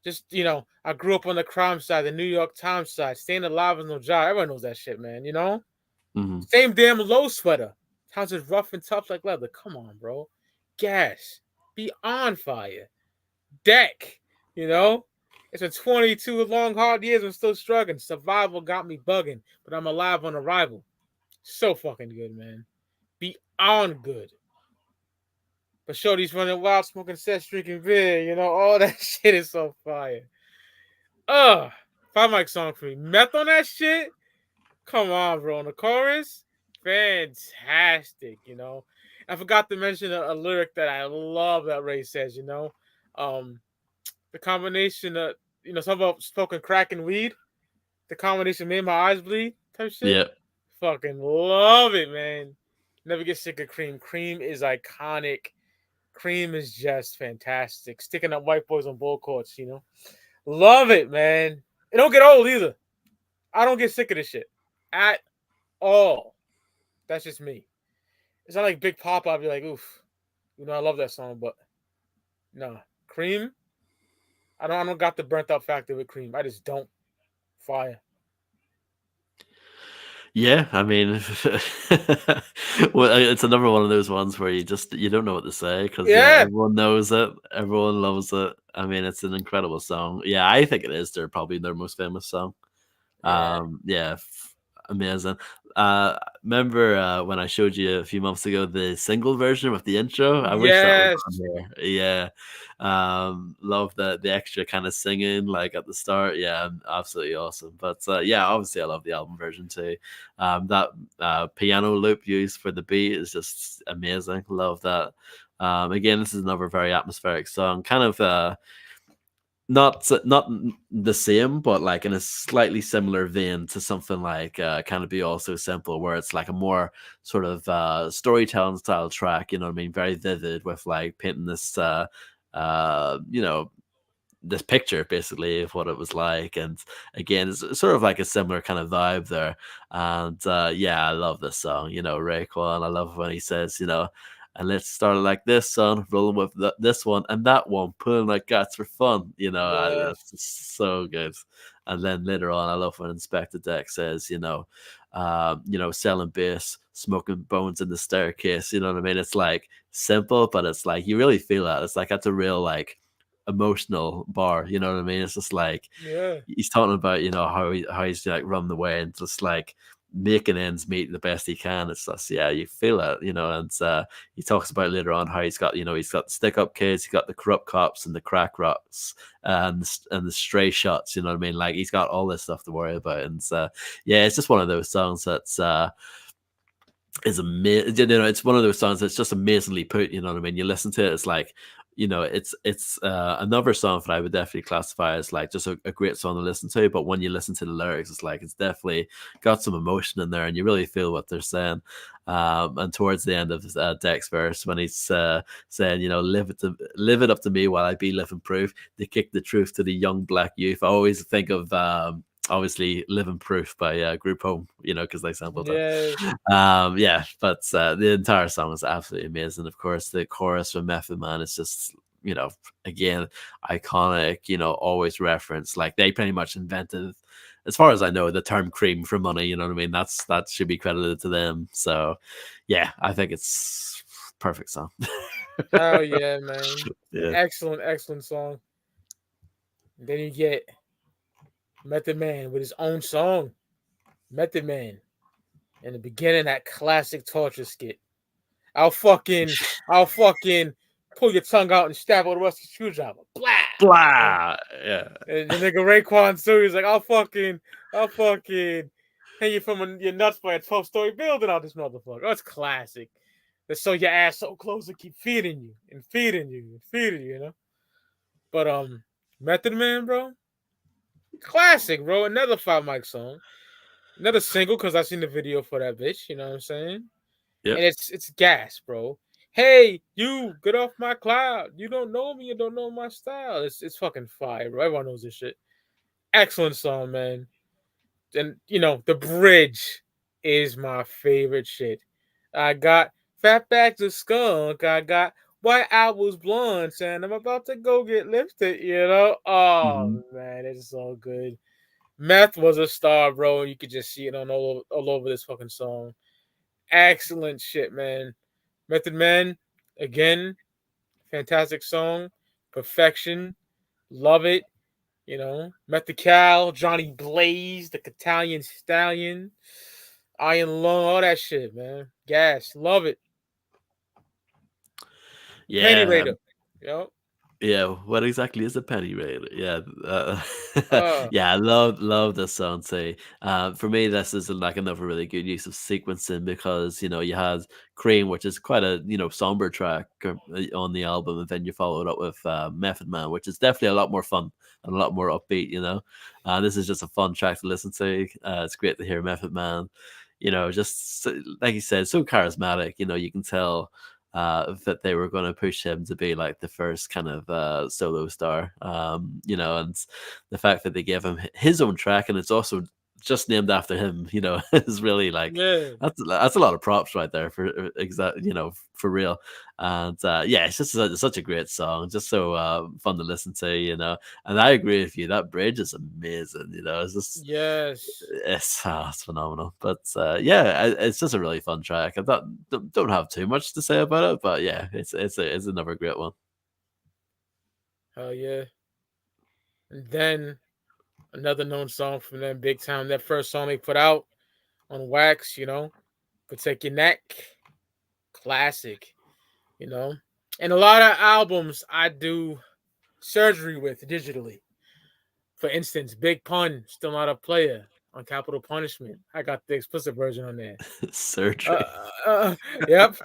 Speaker 1: Just, I grew up on the crime side, the New York Times side. Staying alive with no job. Everyone knows that shit, man.
Speaker 2: Mm-hmm.
Speaker 1: Same damn low sweater. Times is rough and tough like leather. Come on, bro. Gas. Be on fire. Deck. It's been 22 long, hard years. I'm still struggling. Survival got me bugging, but I'm alive on arrival. So fucking good, man. Beyond good. But Shorty's running wild, smoking sex, drinking beer. All that shit is so fire. 5 mic song for me. Meth on that shit? Come on, bro. On the chorus? Fantastic. I forgot to mention a lyric that I love that Ray says, the combination of, something about smoking crack and weed. The combination made my eyes bleed type shit.
Speaker 2: Yeah.
Speaker 1: Fucking love it, man. Never get sick of Cream. Cream is iconic. Cream is just fantastic. Sticking up white boys on ball courts, Love it, man. It don't get old either. I don't get sick of this shit at all. That's just me. It's not like Big Papa. I'd be like, oof, I love that song, but no. Cream. I don't got the burnt out factor with Cream. I just don't. Fire.
Speaker 2: Yeah, I mean, well, it's another one of those ones where you don't know what to say because yeah,
Speaker 1: Yeah.
Speaker 2: everyone knows it, everyone loves it. I mean, it's an incredible song. Yeah, I think it is. They're probably their most famous song.
Speaker 1: Yeah.
Speaker 2: Yeah, amazing. Remember when I showed you a few months ago the single version with the intro? I wish that was
Speaker 1: Yes.
Speaker 2: on here. Yeah, love the extra kind of singing like at the start. Yeah, absolutely awesome. But yeah, obviously I love the album version too. That piano loop used for the beat is just amazing. Love that. Again, this is another very atmospheric song, kind of not the same, but like in a slightly similar vein to something like "Can It Be All So Simple," where it's like a more sort of storytelling style track. You know what I mean? Very vivid with like painting this, you know, this picture basically of what it was like. And again, it's sort of like a similar kind of vibe there. And yeah, I love this song. You know, Raekwon. I love when he says, you know, and let's start it like this, son, rolling with this one and that one, pulling like guts for fun. You know,
Speaker 1: Yes.
Speaker 2: that's just so good. And then later on, I love when Inspector Deck says, you know, selling bass, smoking bones in the staircase. You know what I mean? It's like simple, but it's like you really feel that. It's like that's a real like emotional bar. You know what I mean? It's just like
Speaker 1: Yeah.
Speaker 2: he's talking about, you know, how he's like run the way and just like making ends meet the best he can. It's just yeah, you feel it, you know. And he talks about later on how he's got, you know, he's got the stick up kids, he's got the corrupt cops and the crack rocks and the stray shots. You know what I mean? Like he's got all this stuff to worry about. And yeah, it's just one of those songs that's is amazing. You know, it's one of those songs that's just amazingly put. You know what I mean? You listen to it, it's like, you know, it's another song that I would definitely classify as like just a great song to listen to. But when you listen to the lyrics, it's like it's definitely got some emotion in there, and you really feel what they're saying. And towards the end of Deck's verse, when he's saying, you know, live it up to me while I be living proof. They kick the truth to the young black youth. I always think of obviously living proof by Group Home, you know, because they sampled that.
Speaker 1: Yeah.
Speaker 2: Yeah, but the entire song is absolutely amazing. Of course, the chorus from Method Man is just, you know, again, iconic, you know, always referenced. Like they pretty much invented, as far as I know, the term cream for money. You know what I mean? That should be credited to them. So yeah, I think it's perfect song.
Speaker 1: Hell yeah, man.
Speaker 2: Yeah.
Speaker 1: Excellent, excellent song. And then you get Method Man with his own song, Method Man. In the beginning, that classic torture skit. I'll fucking, I'll fucking pull your tongue out and stab it with a rusty screwdriver. Blah. And,
Speaker 2: Blah. Yeah.
Speaker 1: and the nigga Raekwon too. He's like, I'll fucking hang you from your nuts by a 12-story building out this motherfucker. That's classic. That's so your ass so close to keep feeding you and feeding you and feeding you, you know. But Method Man, bro, classic, bro. Another Five Mike song, another single because I seen the video for that bitch. You know what I'm saying?
Speaker 2: Yep.
Speaker 1: And it's gas, bro. Hey, you get off my cloud. You don't know me. You don't know my style. It's fucking fire, bro. Everyone knows this shit. Excellent song, man. And you know the bridge is my favorite shit. I got fat bags of skunk. I got white apples blunts, and I'm about to go get lifted. You know? Oh
Speaker 2: Mhm.
Speaker 1: man, it's so good. Meth was a star, bro. You could just see it on all over this fucking song. Excellent shit, man. Method Man, again, fantastic song. Perfection. Love it. You know, Method Cal, Johnny Blaze, the Catalan Stallion, Iron Lung, all that shit, man. Gas. Love it. Penny
Speaker 2: Yeah.
Speaker 1: Raider. Yo.
Speaker 2: Yeah, what exactly is a penny raider? Yeah,
Speaker 1: Uh,
Speaker 2: yeah, I love this song too. For me, this is like another really good use of sequencing because you know you had Cream, which is quite a somber track on the album, and then you follow it up with Method Man, which is definitely a lot more fun and a lot more upbeat. You know, this is just a fun track to listen to. It's great to hear Method Man. You know, just like you said, so charismatic. You know, you can tell that they were going to push him to be like the first kind of solo star, you know, and the fact that they gave him his own track and it's also just named after him, you know, is really like
Speaker 1: yeah.
Speaker 2: that's a lot of props right there for exact, you know, for real. And yeah, it's just such a great song, just so fun to listen to, you know. And I agree with you, that bridge is amazing, you know. It's just
Speaker 1: Yes.
Speaker 2: it's phenomenal. But yeah, it's just a really fun track. I don't have too much to say about it, but yeah, it's another great one.
Speaker 1: Hell yeah. And then another known song from them, Big Time. That first song they put out on Wax, you know, Protect Your Neck. Classic, you know. And a lot of albums I do surgery with digitally. For instance, Big Pun, still not a player on Capital Punishment. I got the explicit version on there. Uh,
Speaker 2: Surgery.
Speaker 1: yep.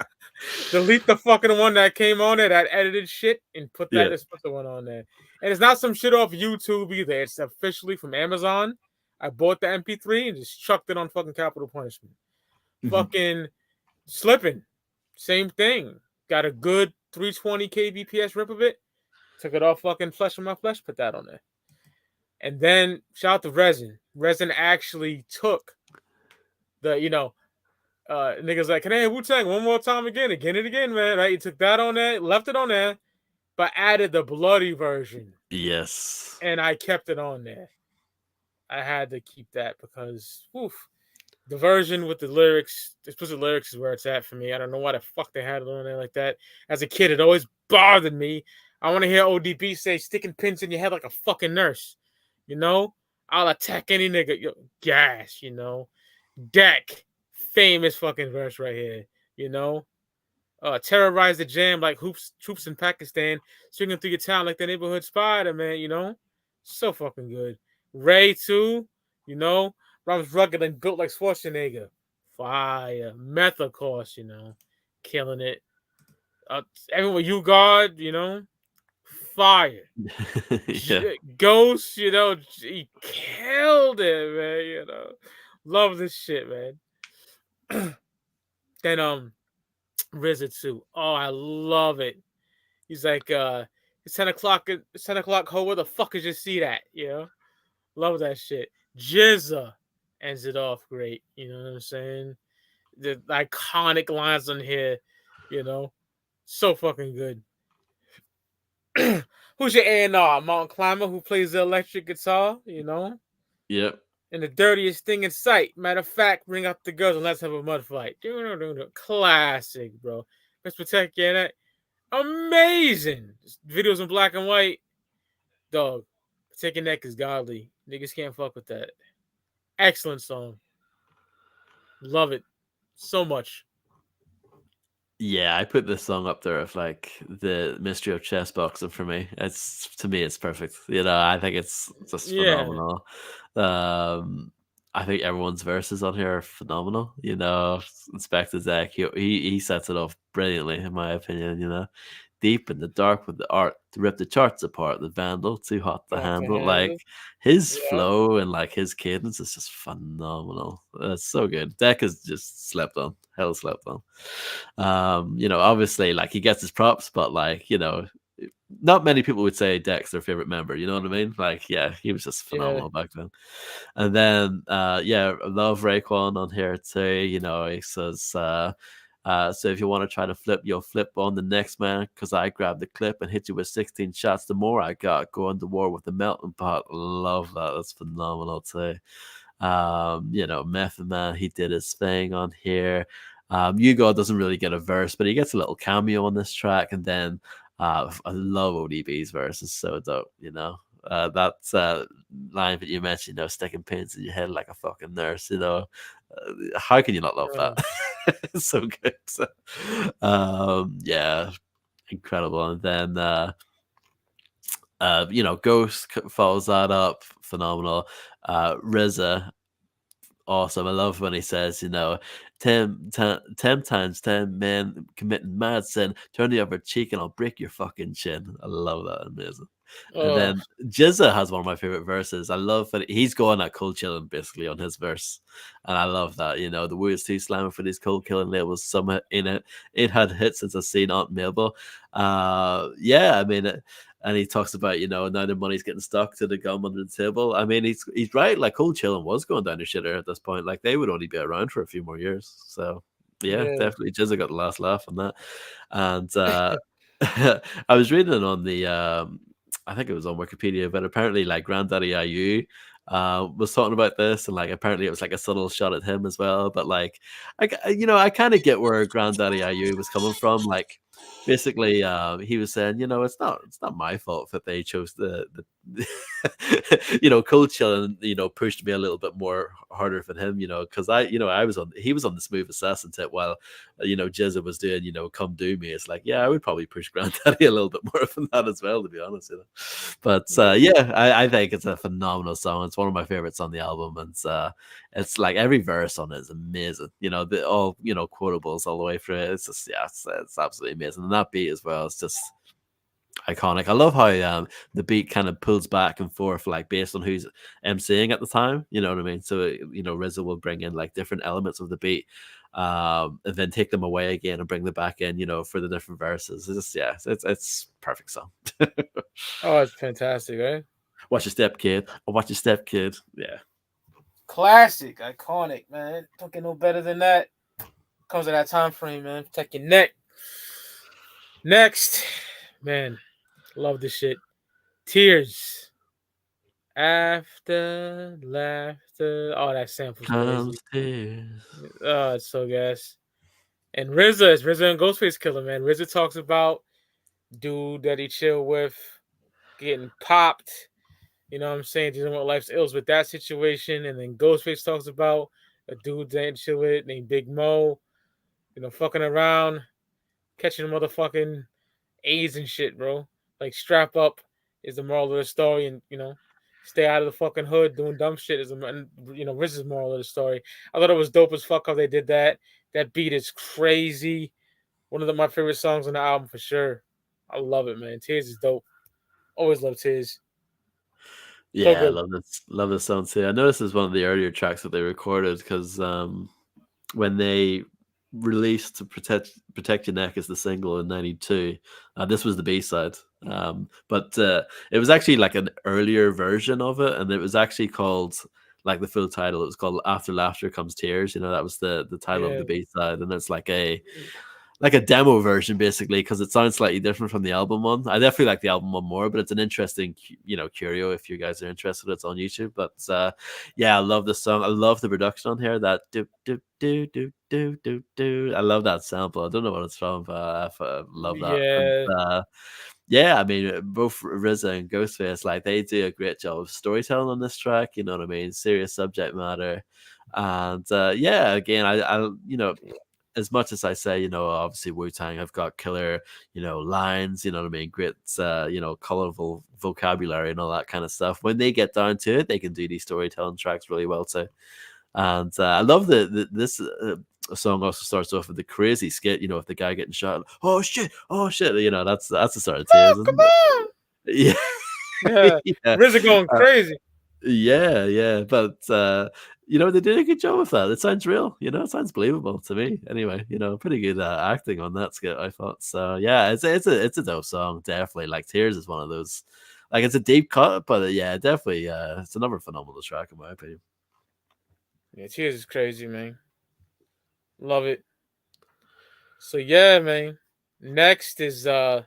Speaker 1: Delete the fucking one that came on there, that edited shit, and put that
Speaker 2: Yeah.
Speaker 1: explicit one on there. And it's not some shit off YouTube either. It's officially from Amazon. I bought the MP3 and just chucked it on fucking Capital Punishment.
Speaker 2: Mhm.
Speaker 1: Fucking Slipping, same thing. Got a good 320 kbps rip of it. Took it off fucking Flesh of My Flesh, put that on there. And then shout out to Resin. Resin actually took the, niggas like, can I hear Wu-Tang one more time again and again, man. Right? He took that on there, left it on there, but added the bloody version.
Speaker 2: Yes.
Speaker 1: And I kept it on there. I had to keep that because the version with the lyrics, the explicit lyrics is where it's at for me. I don't know why the fuck they had it on there like that. As a kid, it always bothered me. I want to hear ODB say sticking pins in your head like a fucking nurse. You know? I'll attack any nigga. Yo, gas, you know? Deck. Famous fucking verse right here. You know? Terrorize the jam like troops in Pakistan, swinging through your town like the neighborhood spider, man, you know? So fucking good. Ray, too, you know? Rhymes rugged and built like Schwarzenegger. Fire. Meth, of course, you know? Killing it. Everyone you guard, you know? Fire.
Speaker 2: Yeah.
Speaker 1: Ghost, you know? He killed it, man, you know? Love this shit, man. Then, RZA too. Oh, I love it. He's like, it's 10 o'clock. It's 10 o'clock. Ho, where the fuck is your seat at? You know? Love that shit. Jizza ends it off great. You know what I'm saying? The iconic lines on here, you know? So fucking good. Who's your A&R? Mountain climber who plays the electric guitar, you know?
Speaker 2: Yep.
Speaker 1: And the dirtiest thing in sight. Matter of fact, bring up the girls and let's have a mud fight. Classic, bro. Let's protect you in it. Amazing. Videos in black and white. Dog. Taking neck is godly. Niggas can't fuck with that. Excellent song. Love it so much.
Speaker 2: Yeah, I put this song up there of like the mystery of chess boxing for me. It's to me, it's perfect. I think it's just
Speaker 1: Yeah.
Speaker 2: phenomenal. I think everyone's verses on here are phenomenal. Inspector Zach, he sets it off brilliantly, in my opinion. Deep in the dark with the art to rip the charts apart. The vandal, too hot to
Speaker 1: Got the
Speaker 2: handle.
Speaker 1: handle.
Speaker 2: Like his
Speaker 1: Yeah.
Speaker 2: flow and like his cadence is just phenomenal. It's so good. Deck is just slept on, hell slept on. Obviously, like he gets his props, but like not many people would say Deck's their favorite member. You know what I mean? Like, yeah, he was just
Speaker 1: Yeah.
Speaker 2: phenomenal back then. And then, yeah, I love Raekwon on here too. He says, so if you want to try to flip, you'll flip on the next man because I grabbed the clip and hit you with 16 shots. The more I got going to war with the melting pot. Love that. That's phenomenal too. Method Man, he did his thing on here. Hugo doesn't really get a verse, but he gets a little cameo on this track. And then I love ODB's verse. It's so dope, that line that you mentioned, sticking pins in your head like a fucking nurse, how can you not love that? It's so good. So, yeah, incredible. And then Ghost follows that up, phenomenal. RZA, awesome. I love when he says, 10 times 10 men committing mad sin, turn the other cheek and I'll break your fucking chin. I love that. Amazing. And
Speaker 1: Oh,
Speaker 2: then Jizza has one of my favorite verses. I love that he's going at cold chilling basically on his verse. And I love that, the words too slamming for these cold killing labels. Some in it. It had hits since I've seen Aunt Mabel. Yeah, I mean, and he talks about, now the money's getting stuck to the gum under the table. I mean, he's right. Like, cold chilling was going down the shitter at this point. Like, they would only be around for a few more years. So, yeah,
Speaker 1: yeah.
Speaker 2: definitely. Jizza got the last laugh on that. And I was reading it on the, I think it was on Wikipedia, but apparently, like, Granddaddy IU was talking about this, and like apparently it was like a subtle shot at him as well. But like, I kind of get where Granddaddy IU was coming from. Like, basically he was saying, it's not my fault that they chose the Cold Chill, and pushed me a little bit more harder than him, because I was on he was on the Smooth Assassin tip, while Jizza was doing Come Do Me. It's like, yeah, I would probably push Granddaddy a little bit more than that as well, to be honest. But
Speaker 1: Yeah.
Speaker 2: yeah, I think it's a phenomenal song. It's one of my favorites on the album, and it's like every verse on it is amazing. All quotables all the way through it. It's just, yeah, it's absolutely amazing, and that beat as well is just iconic. I love how the beat kind of pulls back and forth, like based on who's emceeing at the time. You know what I mean? So RZA will bring in like different elements of the beat, and then take them away again and bring them back in. For the different verses. It's just, yeah, it's perfect song.
Speaker 1: Oh, it's fantastic, right?
Speaker 2: Watch your step, kid. Or watch your step, kid. Yeah.
Speaker 1: Classic, iconic, man. Don't get no better than that. Comes in that time frame, man. Protect your neck. Next, man, love this shit. Tears after laughter. Oh, that sample's crazy.
Speaker 2: Comes tears.
Speaker 1: Oh, it's so gas. And RZA is RZA and Ghostface Killer, man. RZA talks about dude that he chill with getting popped. You know what I'm saying? Dealing with life's ills with that situation. And then Ghostface talks about a dude that ain't chill with named Big Mo, fucking around, catching motherfucking AIDS and shit, bro. Like, strap up is the moral of the story, and stay out of the fucking hood doing dumb shit is RZA's moral of the story. I thought it was dope as fuck how they did that. That beat is crazy. One of my favorite songs on the album for sure. I love it, man. Tears is dope. Always love Tears. So
Speaker 2: Yeah, I
Speaker 1: good.
Speaker 2: love this song too. I know this is one of the earlier tracks that they recorded, because when they released to protect your neck as the single in '92, this was the B-side. But it was actually like an earlier version of it, and it was actually called, like, the full title. It was called After Laughter Comes Tears. That was the title of
Speaker 1: Yeah.
Speaker 2: the B-side, and it's like a demo version, basically, because it sounds slightly different from the album one. I definitely like the album one more, but it's an interesting, curio if you guys are interested. It's on YouTube. But yeah, I love this song. I love the production on here. That do do do do do do do. I love that sample. I don't know what it's from, but I love that. And
Speaker 1: Yeah.
Speaker 2: yeah, I mean, both RZA and Ghostface, like, they do a great job of storytelling on this track. You know what I mean? Serious subject matter, and yeah, again, I as much as I say, obviously Wu-Tang have got killer, lines, you know what I mean? Great, colorful vocabulary and all that kind of stuff. When they get down to it, they can do these storytelling tracks really well too. And I love this song also starts off with the crazy skit, with the guy getting shot. Oh shit! Oh shit! That's the start of Tears,
Speaker 1: Oh,
Speaker 2: isn't
Speaker 1: come
Speaker 2: it?
Speaker 1: on.
Speaker 2: Yeah,
Speaker 1: Yeah.
Speaker 2: yeah.
Speaker 1: RZA going crazy.
Speaker 2: Yeah, yeah, but they did a good job with that. It sounds real, it sounds believable to me. Anyway, pretty good acting on that skit, I thought. So yeah, it's a dope song, definitely. Like, Tears is one of those, like, it's a deep cut, but yeah, definitely, it's another phenomenal track in my opinion.
Speaker 1: Yeah, Tears is crazy, man. Love it. So yeah, man. Next is Seventh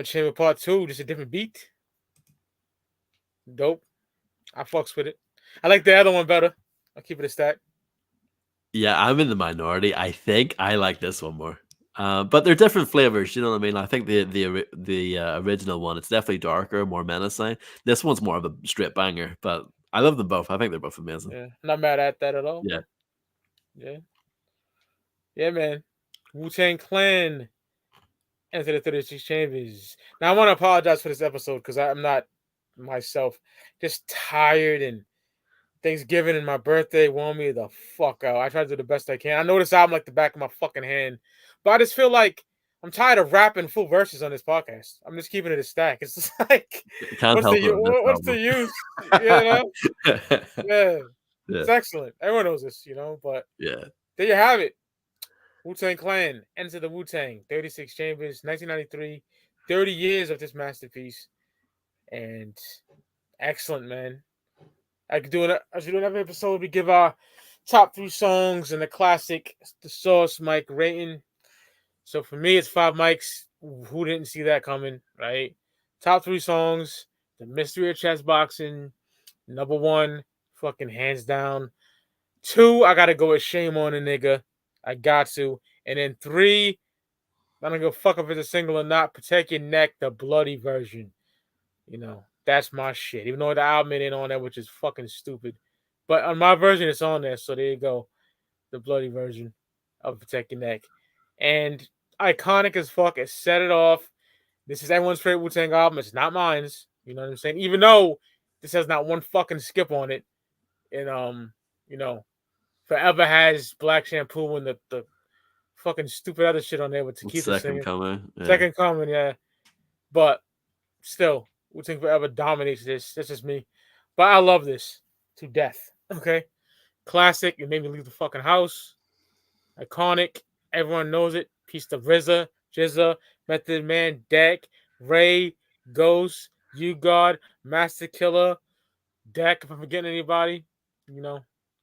Speaker 1: Chamber Part 2, just a different beat. Dope. I fucks with it. I like the other one better. I'll keep it a stack.
Speaker 2: Yeah, I'm in the minority. I think I like this one more. But they're different flavors. You know what I mean? I think the original one, it's definitely darker, more menacing. This one's more of a straight banger, but I love them both. I think they're both amazing.
Speaker 1: Yeah. Not mad at that at all.
Speaker 2: Yeah.
Speaker 1: Yeah. Yeah, man. Wu-Tang Clan. Enter the 36 Chambers. Now, I want to apologize for this episode because I'm not myself. Just tired, and Thanksgiving and my birthday wore me the fuck out. I try to do the best I can. I know this album like the back of my fucking hand, but I just feel like I'm tired of rapping full verses on this podcast. I'm just keeping it a stack. It's just like,
Speaker 2: Can't help it on this
Speaker 1: what's the
Speaker 2: album.
Speaker 1: use? Yeah,
Speaker 2: Yeah.
Speaker 1: it's excellent. Everyone knows this, But
Speaker 2: Yeah.
Speaker 1: there you have it. Wu-Tang Clan, Enter the Wu-Tang, 36 Chambers, 1993, 30 years of this masterpiece, and excellent, man. I should do another episode. We give our top 3 songs and the classic, the Sauce Mike rating. So for me, it's 5 mics. Who didn't see that coming, right? Top 3 songs, The Mystery of Chess Boxing, number 1, fucking hands down. 2, I gotta go with Shame on a Nigga. I got to. And then 3, I don't give a fuck if it's a single or not. Protect Your Neck, the bloody version. That's my shit. Even though the album ain't on there, which is fucking stupid. But on my version, it's on there. So there you go. The bloody version of Protect Your Neck. And iconic as fuck. It set it off. This is everyone's favorite Wu-Tang album. It's not mine's. You know what I'm saying? Even though this has not one fucking skip on it. And you know, Forever has Black Shampoo and the fucking stupid other shit on there with Keith
Speaker 2: Second
Speaker 1: singing.
Speaker 2: Coming. Yeah.
Speaker 1: Second Coming, yeah. But still, Wu-Tang Forever dominates this. That's just me. But I love this to death. Okay? Classic. It made me leave the fucking house. Iconic. Everyone knows it. Peace to RZA, Jizza, Method Man, Deck, Ray, Ghost, You God, Master Killer, Deck, if I'm forgetting anybody. You know,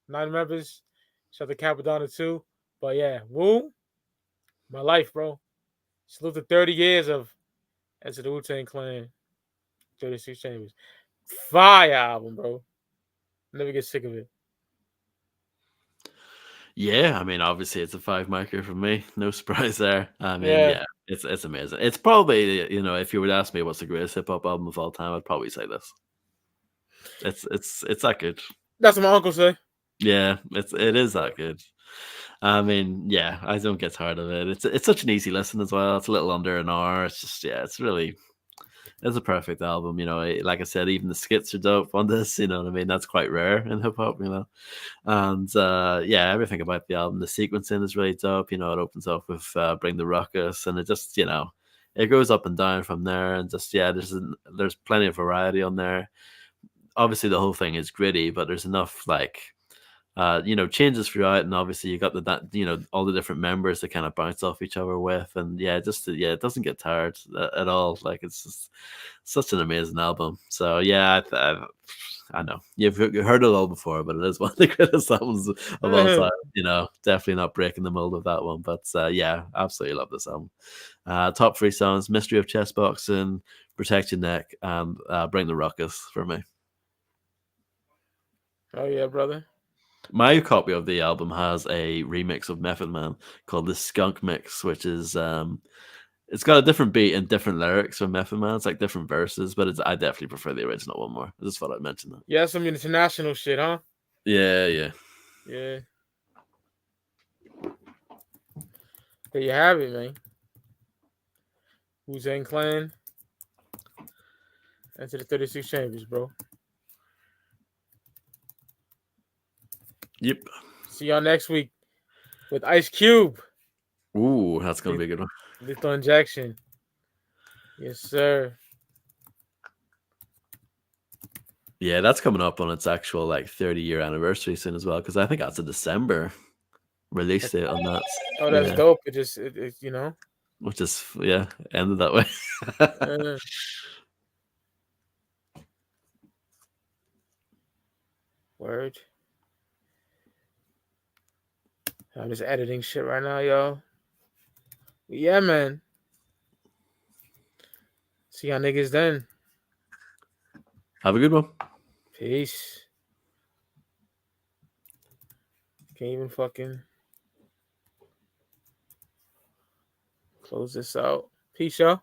Speaker 1: 9 members. Shout out to Capadonna too. But yeah, Wu, my life, bro. Salute the 30 years of Enter the Wu-Tang Clan, 36 Chambers. Fire album, bro. Never get sick of it.
Speaker 2: Yeah, I mean, obviously it's a 5 marker for me. No surprise there. I mean,
Speaker 1: Yeah.
Speaker 2: yeah, it's amazing. It's probably, if you were to ask me what's the greatest hip hop album of all time, I'd probably say this. It's that good.
Speaker 1: That's what my uncle said.
Speaker 2: Yeah, it is that good. I mean, yeah, I don't get tired of it. It's such an easy listen as well. It's a little under an hour. It's just it's a perfect album. Like I said, even the skits are dope on this. You know what I mean? That's quite rare in hip hop. And yeah, everything about the album, the sequencing is really dope. It opens up with Bring the Ruckus, and it just it goes up and down from there, and just there's plenty of variety on there. Obviously, the whole thing is gritty, but there's enough changes throughout, and obviously you got all the different members that kind of bounce off each other with, and it doesn't get tired at all. Like, it's just such an amazing album. So yeah, I know you've heard it all before, but it is one of the greatest albums of all time. Definitely not breaking the mold of that one, but yeah, absolutely love this album. Top 3 songs: Mystery of Chess Boxing, Protect Your Neck, and Bring the Ruckus for me.
Speaker 1: Oh yeah, brother.
Speaker 2: My copy of the album has a remix of Method Man called the Skunk Mix, which is it's got a different beat and different lyrics from Method Man. It's like different verses, but I definitely prefer the original one more. I just thought I'd mention that.
Speaker 1: Yeah, some international shit, huh?
Speaker 2: Yeah.
Speaker 1: Yeah. There you have it, man. Wu-Tang Clan. Enter the 36 Chambers, bro.
Speaker 2: Yep.
Speaker 1: See y'all next week with Ice Cube.
Speaker 2: Ooh, that's gonna be a good one.
Speaker 1: Lethal Injection. Yes, sir.
Speaker 2: Yeah, that's coming up on its actual 30-year anniversary soon as well, because I think that's a December release date on that.
Speaker 1: Oh, that's dope. It just
Speaker 2: which is ended that way.
Speaker 1: Word. I'm just editing shit right now, y'all. Yeah, man. See y'all niggas then.
Speaker 2: Have a good one.
Speaker 1: Peace. Can't even fucking close this out. Peace, y'all.